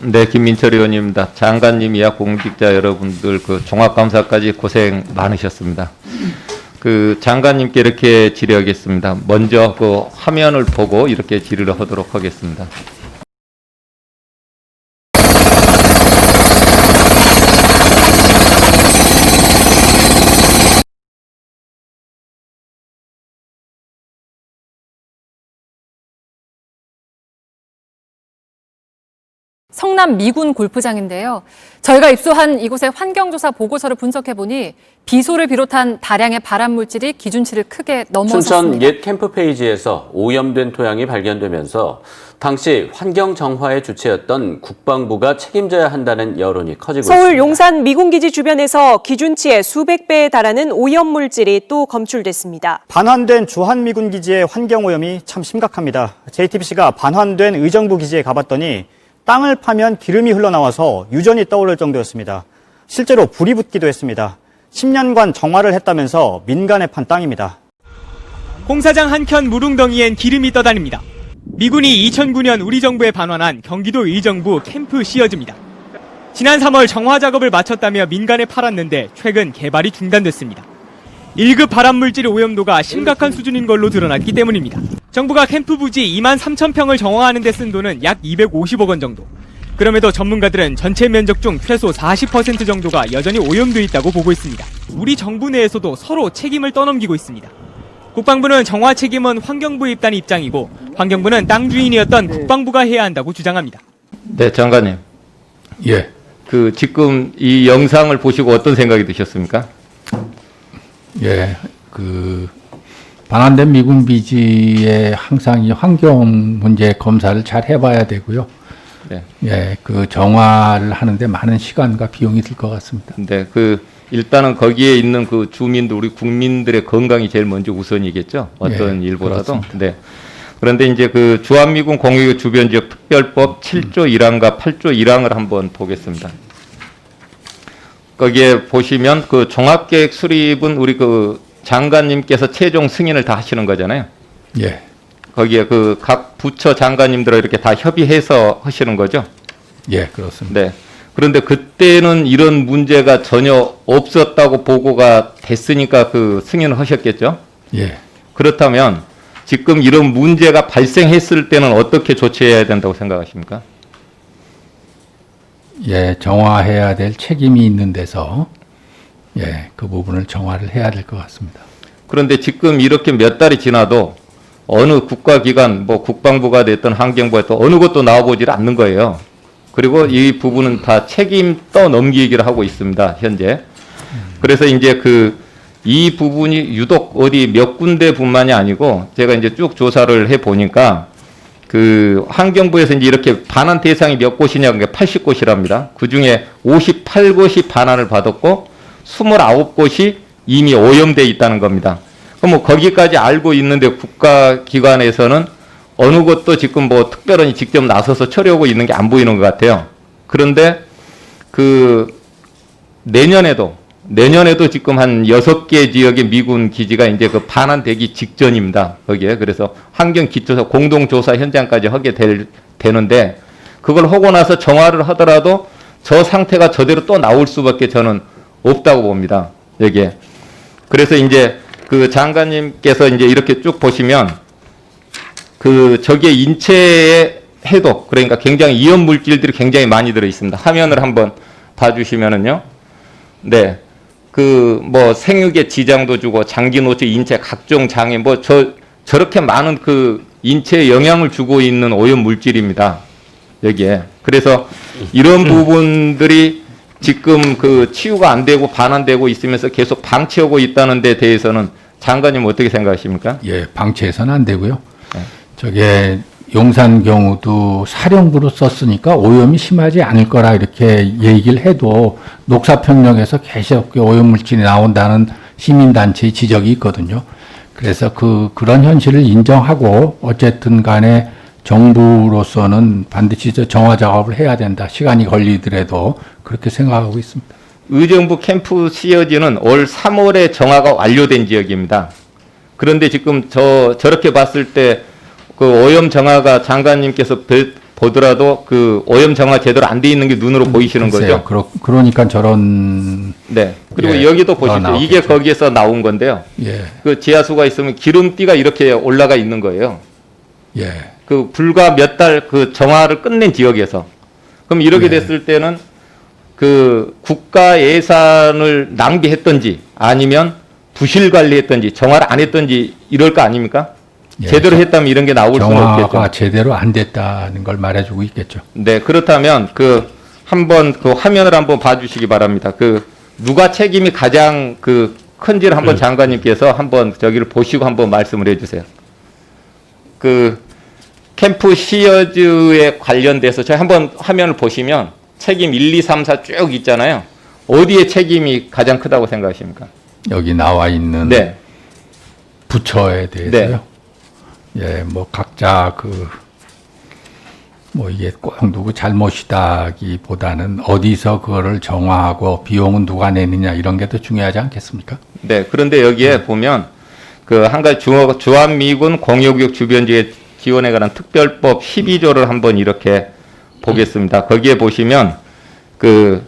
네, 김민철 의원입니다. 장관님이야 공직자 여러분들 그 종합감사까지 고생 많으셨습니다. 그 장관님께 이렇게 질의하겠습니다. 먼저 그 화면을 보고 이렇게 질의를 하도록 하겠습니다. 성남 미군 골프장인데요. 저희가 입수한 이곳의 환경조사 보고서를 분석해보니 비소를 비롯한 다량의 발암물질이 기준치를 크게 넘어섰습니다. 춘천 옛 캠프 페이지에서 오염된 토양이 발견되면서 당시 환경정화의 주체였던 국방부가 책임져야 한다는 여론이 커지고 있습니다. 서울 용산 미군기지 주변에서 기준치의 수백 배에 달하는 오염물질이 또 검출됐습니다. 반환된 주한미군기지의 환경오염이 참 심각합니다. JTBC가 반환된 의정부 기지에 가봤더니 땅을 파면 기름이 흘러나와서 유전이 떠오를 정도였습니다. 실제로 불이 붙기도 했습니다. 10년간 정화를 했다면서 민간에 판 땅입니다. 공사장 한켠 무릉덩이엔 기름이 떠다닙니다. 미군이 2009년 우리 정부에 반환한 경기도 의정부 캠프 시어즈입니다. 지난 3월 정화 작업을 마쳤다며 민간에 팔았는데 최근 개발이 중단됐습니다. 1급 발암물질 오염도가 심각한 수준인 걸로 드러났기 때문입니다. 정부가 캠프 부지 2만 3천 평을 정화하는 데 쓴 돈은 약 250억 원 정도. 그럼에도 전문가들은 전체 면적 중 최소 40% 정도가 여전히 오염돼 있다고 보고 있습니다. 우리 정부 내에서도 서로 책임을 떠넘기고 있습니다. 국방부는 정화 책임은 환경부에 있다는 입장이고 환경부는 땅 주인이었던 국방부가 해야 한다고 주장합니다. 네, 장관님. 예. 그 지금 이 영상을 보시고 어떤 생각이 드셨습니까? 예. 반환된 미군 비지에 항상 이 환경 문제 검사를 잘 해봐야 되고요. 네. 예. 정화를 하는데 많은 시간과 비용이 들 것 같습니다. 네, 일단은 거기에 있는 그 주민들, 우리 국민들의 건강이 제일 먼저 우선이겠죠. 어떤 예, 일보다도. 그렇습니다. 네. 그런데 이제 그 주한미군 공유국 주변지역 특별법 7조 1항과 8조 1항을 한번 보겠습니다. 거기에 보시면 그 종합계획 수립은 우리 그 장관님께서 최종 승인을 다 하시는 거잖아요. 예. 거기에 그 각 부처 장관님들을 이렇게 다 협의해서 하시는 거죠. 예, 그렇습니다. 네. 그런데 그때는 이런 문제가 전혀 없었다고 보고가 됐으니까 그 승인을 하셨겠죠. 예. 그렇다면 지금 이런 문제가 발생했을 때는 어떻게 조치해야 된다고 생각하십니까? 예, 정화해야 될 책임이 있는 데서 예, 그 부분을 정화를 해야 될 것 같습니다. 그런데 지금 이렇게 몇 달이 지나도 어느 국가기관, 뭐 국방부가 됐든 환경부가 됐든 어느 것도 나와보질 않는 거예요. 그리고 이 부분은 다 책임 떠넘기기를 하고 있습니다, 현재. 그래서 이제 이 부분이 유독 어디 몇 군데뿐만이 아니고 제가 이제 쭉 조사를 해 보니까 그 환경부에서 이제 이렇게 반환 대상이 몇 곳이냐, 그게 80곳이랍니다. 그 중에 58곳이 반환을 받았고 29곳이 이미 오염돼 있다는 겁니다. 그럼 뭐 거기까지 알고 있는데 국가기관에서는 어느 곳도 지금 뭐 특별히 직접 나서서 처리하고 있는 게 안 보이는 것 같아요. 그런데 내년에도 지금 한 6개 지역의 미군 기지가 이제 그 반환되기 직전입니다. 거기에. 그래서 환경기초사 공동조사 현장까지 하게 되는데 그걸 하고 나서 정화를 하더라도 저 상태가 저대로 또 나올 수밖에 저는 없다고 봅니다. 여기에. 그래서 이제 그 장관님께서 이제 이렇게 쭉 보시면 저기에 인체의 해독, 그러니까 굉장히 이온 물질들이 굉장히 많이 들어 있습니다. 화면을 한번 봐주시면은요. 네. 뭐 생육에 지장도 주고 장기 노출, 인체 각종 장애, 뭐 저렇게 많은 그 인체에 영향을 주고 있는 오염 물질입니다. 여기에. 그래서 이런 부분들이 지금 치유가 안 되고 반환되고 있으면서 계속 방치하고 있다는 데 대해서는 장관님 어떻게 생각하십니까? 예, 방치해서는 안 되고요. 네. 저게 용산 경우도 사령부로 썼으니까 오염이 심하지 않을 거라 이렇게 얘기를 해도 녹사평역에서 계속 오염물질이 나온다는 시민단체의 지적이 있거든요. 그래서 그런 현실을 인정하고 어쨌든 간에 정부로서는 반드시 정화 작업을 해야 된다. 시간이 걸리더라도 그렇게 생각하고 있습니다. 의정부 캠프 시어지는 올 3월에 정화가 완료된 지역입니다. 그런데 지금 저렇게 봤을 때 그 오염 정화가 장관님께서 보더라도 그 오염 정화 제대로 안 돼 있는 게 눈으로 보이시는 글쎄요. 거죠. 그러니까 저런 네. 그리고 예, 여기도 보십시오. 나오겠죠. 이게 거기에서 나온 건데요. 예, 그 지하수가 있으면 기름띠가 이렇게 올라가 있는 거예요. 예, 그 불과 몇 달 그 정화를 끝낸 지역에서. 그럼 이렇게 네. 됐을 때는 그 국가 예산을 낭비했던지 아니면 부실 관리했던지 정화를 안 했던지 이럴 거 아닙니까? 예. 제대로 했다면 이런 게 나올 수는 정화가 없겠죠. 제대로 안 됐다는 걸 말해주고 있겠죠. 네, 그렇다면 그 한번 그 화면을 한번 봐주시기 바랍니다. 그 누가 책임이 가장 그 큰지를 한번 장관님께서 한번 저기를 보시고 한번 말씀을 해주세요. 그 캠프 시어즈에 관련돼서 저희 한번 화면을 보시면 책임 1, 2, 3, 4 쭉 있잖아요. 어디에 책임이 가장 크다고 생각하십니까? 여기 나와 있는 네. 부처에 대해서요. 예, 뭐 각자 뭐 이게 꼭 누구 잘못이다기보다는 어디서 그거를 정화하고 비용은 누가 내느냐 이런 게 더 중요하지 않겠습니까? 네. 그런데 여기에 보면 그 한 가지 주한미군 공여구역 주변 지역 지원에 관한 특별법 12조를 한번 이렇게 보겠습니다. 거기에 보시면 그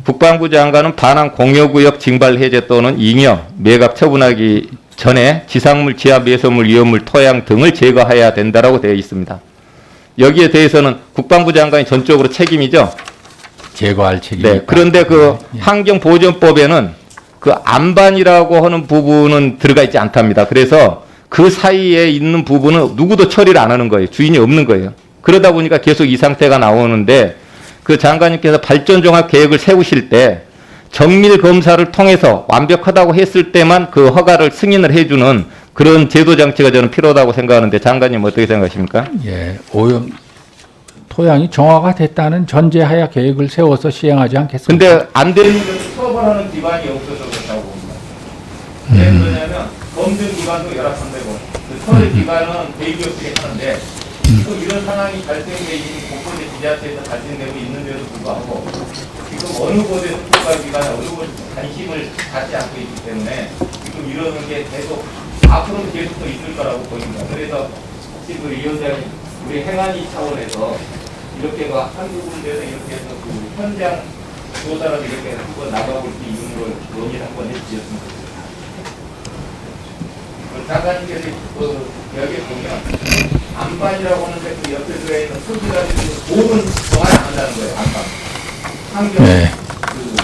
국방부 장관은 반환 공여구역 징발 해제 또는 잉여, 매각 처분하기 전에 지상물, 지하 배설물, 위험물, 토양 등을 제거해야 된다라고 되어 있습니다. 여기에 대해서는 국방부 장관이 전적으로 책임이죠. 제거할 책임이 네. 있다. 그런데 그 예. 환경보전법에는 그 안반이라고 하는 부분은 들어가 있지 않답니다. 그래서 그 사이에 있는 부분은 누구도 처리를 안 하는 거예요. 주인이 없는 거예요. 그러다 보니까 계속 이 상태가 나오는데 그 장관님께서 발전종합 계획을 세우실 때 정밀 검사를 통해서 완벽하다고 했을 때만 그 허가를 승인을 해주는 그런 제도 장치가 저는 필요하다고 생각하는데 장관님 어떻게 생각하십니까? 예, 오염 토양이 정화가 됐다는 전제하에 계획을 세워서 시행하지 않겠습니까? 근데 안 되는 것을 처벌하는 기관이 없어서 그렇다고 봅니다. 왜 그러냐면 검증 기관도 열악한데고 처리 기관은 대기업들이 하는데 또 이런 상황이 발생돼 있는 곳곳에 지자체에서 발생되고 있는데도 불구하고 지금 어느 곳에서 국가기관이 어느 곳에 관심을 갖지 않고 있기 때문에 지금 이러는 게 계속 앞으로도 계속 더 있을 거라고 보입니다. 그래서 혹시 그 위원장님 우리 행안위 차원에서 이렇게 한두 군데서 이렇게 해서 그 현장 조사를 이렇게 한번 나가볼 수 있는 걸 논의를 한번 해주셨으면 좋겠습니다. 장관님께서 여기에 보면 안반이라고 하는데 그 옆에 들어있는 소지가 보호는 정말 안 한다는 거예요. 안반. 환경 네. 그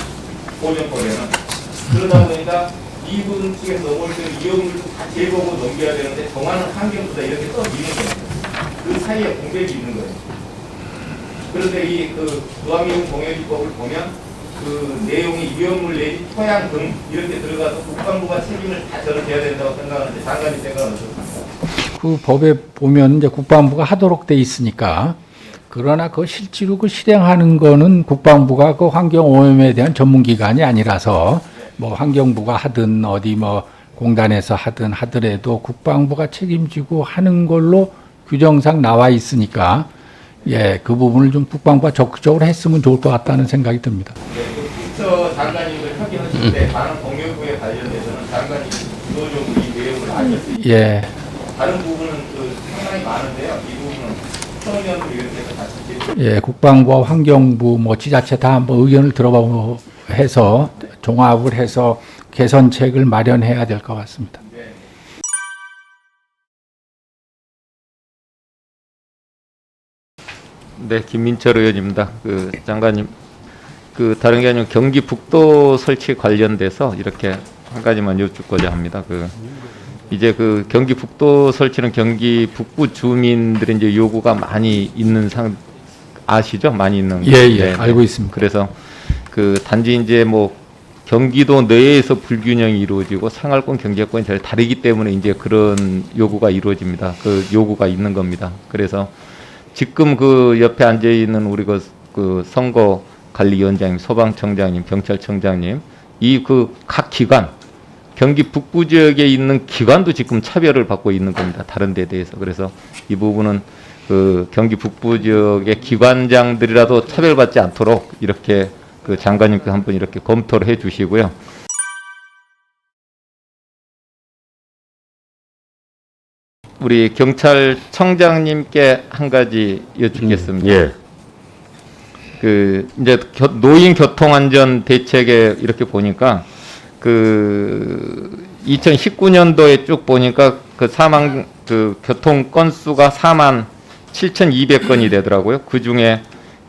보존법에는 그러다 보니까 이분 측에서 넘어올 때 위험물도 다 제거하고 넘겨야 되는데 정화는 환경보다 이렇게 떠미는 거예요. 그 사이에 공백이 있는 거예요. 그런데 이 그 주한미군 공여기법을 보면 그 내용이 위험물 내지 토양 등 이렇게 들어가서 국방부가 책임을 다 저는 져야 된다고 생각하는데 장관님 생각은 어떻습니까? 그 법에 보면 이제 국방부가 하도록 돼 있으니까 그러나 그 실제로 그 실행하는 거는 국방부가 그 환경 오염에 대한 전문 기관이 아니라서 뭐 환경부가 하든 어디 뭐 공단에서 하든 하더라도 국방부가 책임지고 하는 걸로 규정상 나와 있으니까 예, 그 부분을 좀 국방부가 적극적으로 했으면 좋을 것 같다는 생각이 듭니다. 네, 그 부처 장관님을 확인하실 때 많은 공여부에 관련돼서는 장관님이 주도적으로 이 내용을 알렸어요. 예, 다른 부분은 그 상당히 많은데요. 이 부분은 청년도 이렇게 해서 같이 예, 국방부와 환경부 뭐 지자체 다 한번 의견을 들어보고 해서 종합을 해서 개선책을 마련해야 될 것 같습니다. 네, 김민철 의원입니다. 그 장관님, 그 다른 게 아니고 경기 북도 설치 관련돼서 이렇게 한 가지만 여쭙고자 합니다. 그 이제 그 경기 북도 설치는 경기 북부 주민들의 이제 요구가 많이 있는 아시죠? 많이 있는. 예, 알고 있습니다. 그래서 그 단지 이제 뭐 경기도 내에서 불균형이 이루어지고 생활권, 경제권이 잘 다르기 때문에 이제 그런 요구가 이루어집니다. 그 요구가 있는 겁니다. 그래서 지금 그 옆에 앉아 있는 우리 그 선거관리위원장님, 소방청장님, 경찰청장님, 이 그 각 기관, 경기 북부 지역에 있는 기관도 지금 차별을 받고 있는 겁니다. 다른 데 대해서. 그래서 이 부분은 그 경기 북부 지역의 기관장들이라도 차별받지 않도록 이렇게 그 장관님께 한번 이렇게 검토를 해 주시고요. 우리 경찰청장님께 한 가지 여쭙겠습니다. 예. 그 이제 노인 교통안전 대책에 이렇게 보니까 그 2019년도에 쭉 보니까 그 사망 그 교통 건수가 47,200건이 되더라고요. 그 중에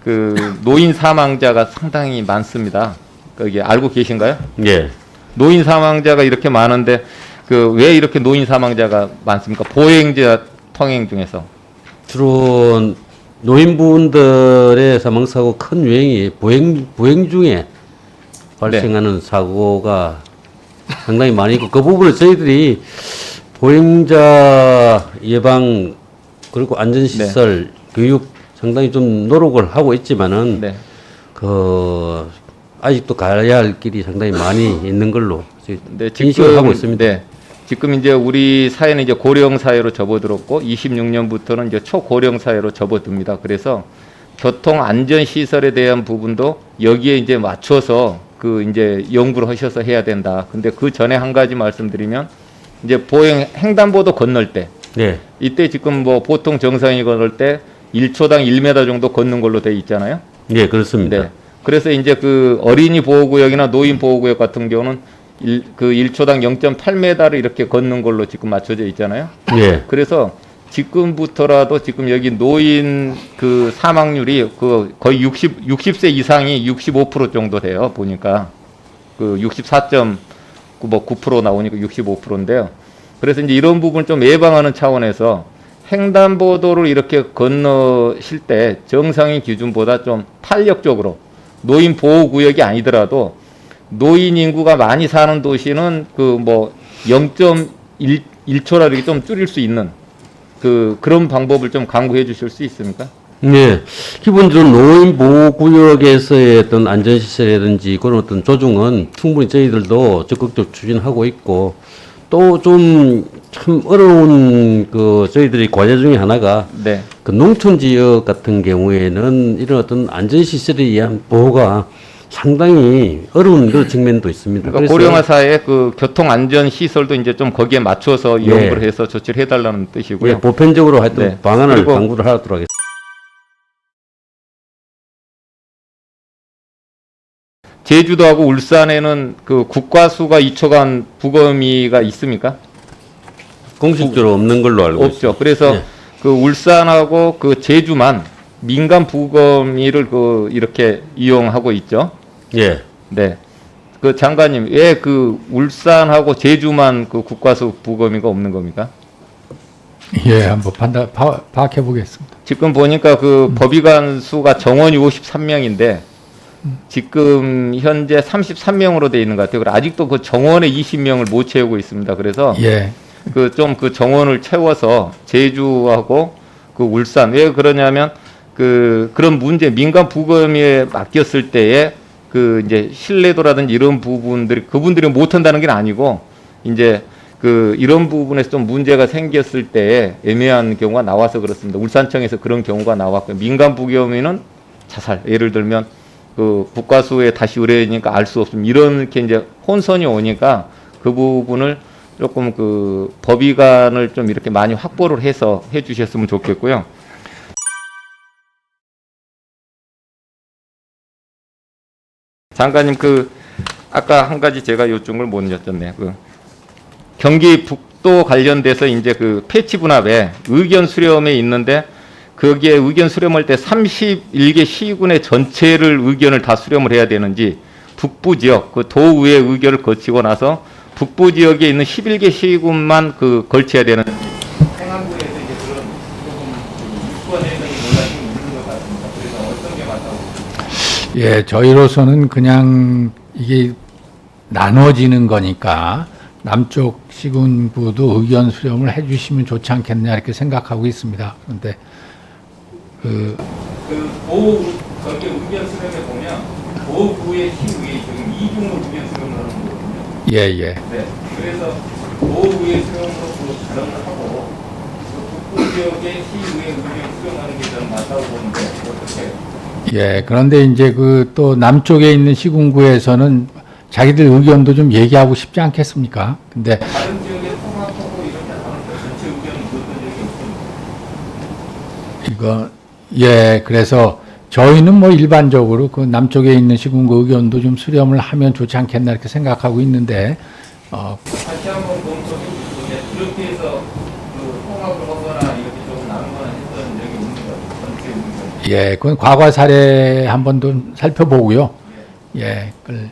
그 노인 사망자가 상당히 많습니다. 거기 알고 계신가요? 예. 노인 사망자가 이렇게 많은데 그 왜 이렇게 노인 사망자가 많습니까? 보행자 통행 중에서. 주로 노인분들의 사망사고 큰 요인이 보행 중에 발생하는 사고가 상당히 많이 있고, 그 부분을 저희들이 보행자 예방 그리고 안전시설 교육 상당히 좀 노력을 하고 있지만은 네. 그 아직도 가야 할 길이 상당히 많이 있는 걸로 네, 인식을 하고 있습니다. 네, 지금 이제 우리 사회는 이제 고령 사회로 접어들었고 26년부터는 이제 초고령 사회로 접어듭니다. 그래서 교통 안전 시설에 대한 부분도 여기에 이제 맞춰서 그 이제 연구를 하셔서 해야 된다. 근데 그 전에 한 가지 말씀드리면 이제 보행 횡단보도 건널 때 네. 이때 지금 뭐 보통 정상이 건널 때 1초당 1m 정도 걷는 걸로 돼 있잖아요. 예, 그렇습니다. 네. 그래서 이제 그 어린이 보호구역이나 노인 보호구역 같은 경우는 1초당 0.8m를 이렇게 걷는 걸로 지금 맞춰져 있잖아요. 예. 그래서 지금부터라도 지금 여기 노인 그 사망률이 그 거의 60세 이상이 65% 정도 돼요. 보니까 그 64.9% 나오니까 65%인데요. 그래서 이제 이런 부분 좀 예방하는 차원에서 횡단보도를 이렇게 건너실 때 정상인 기준보다 좀 탄력적으로 노인 보호구역이 아니더라도 노인 인구가 많이 사는 도시는 그 뭐 0.1초라 이렇게 좀 줄일 수 있는 그런 방법을 좀 강구해 주실 수 있습니까? 네. 기본적으로 노인 보호구역에서의 어떤 안전시설이라든지 그런 어떤 조정은 충분히 저희들도 적극적으로 추진하고 있고, 또 좀 참 어려운 그 저희들이 과제 중에 하나가 네. 그 농촌 지역 같은 경우에는 이런 어떤 안전시설에 의한 보호가 상당히 어려운 그 측면도 있습니다. 그러니까 고령화 사회의 그 교통 안전 시설도 이제 좀 거기에 맞춰서 연구를 해서 조치를 해달라는 뜻이고요. 예, 보편적으로 하여튼 네. 방안을 그리고 강구를 하도록 하겠습니다. 제주도하고 울산에는 그 국과수가 2초간 부검이가 있습니까? 공식적으로 없는 걸로 알고 있습니다. 없죠. 그래서 예. 그 울산하고 그 제주만 민간 부검이를 그 이렇게 이용하고 있죠. 예. 네. 그 장관님, 왜 그 울산하고 제주만 그 국과수 부검이가 없는 겁니까? 예, 한번 파악해 보겠습니다. 지금 보니까 그 법의관 수가 정원이 53명인데 지금 현재 33명으로 돼 있는 것 같아요. 그리고 아직도 그 정원에 20명을 못 채우고 있습니다. 그래서 예, 그 좀 그 정원을 채워서 제주하고 그 울산, 왜 그러냐면 그런 문제 민간 부검에 맡겼을 때에 그 이제 신뢰도라든지 이런 부분들이 그분들이 못 한다는 게 아니고 이제 그 이런 부분에서 좀 문제가 생겼을 때 애매한 경우가 나와서 그렇습니다. 울산청에서 그런 경우가 나왔고요. 민간 부검에는 자살, 예를 들면 그 국과수에 다시 의뢰니까 알 수 없음 이렇게 이제 혼선이 오니까 그 부분을 조금 그 법의관을 좀 이렇게 많이 확보를 해서 해주셨으면 좋겠고요. 장관님 그 아까 한 가지 제가 요청을 못 여쭙네요. 그 경기 북도 관련돼서 이제 그 패치 분합에 의견 수렴에 있는데 거기에 의견 수렴할 때 31개 시군의 전체를 의견을 다 수렴을 해야 되는지 북부 지역 그 도의회 의견을 거치고 나서 북부 지역에 있는 11개 시군만 그 걸쳐야 되는지 행안부에서 이제 그런 조금 유권에 대한 논란이 있는 것 같습니다. 그래서 어떤 게 맞다고 보십니까? 예, 저희로서는 그냥 이게 나눠지는 거니까 남쪽 시군부도 의견 수렴을 해주시면 좋지 않겠냐 이렇게 생각하고 있습니다. 그런데 그 보호 거기 의견 수렴에 보면 보호구의 시의회 지금 이중으로 의견 수렴을 하는 거거든요. 예, 예. 네. 그래서 보호구의 수렴으로 그 발언을 하고 그 북부 지역의 시의회 의견 수렴하는 게 저는 맞다고 보는데 어떻게? 예, 그런데 이제 그 또 남쪽에 있는 시군구에서는 자기들 의견도 좀 얘기하고 싶지 않겠습니까? 근데 다른 지역에 통합하고 이렇게 하는 거 전체 의견은 어떤 그래서 저희는 뭐 일반적으로 그 남쪽에 있는 시군 그 의견도 좀 수렴을 하면 좋지 않겠나 이렇게 생각하고 있는데, 다시 한번 검토해 주시고, 이렇게 해서 그 통합을 하거나 이렇게 좀 나누거나 했던 적이 있는 것 같아요. 그건 과거 사례 한번 좀 살펴보고요. 그걸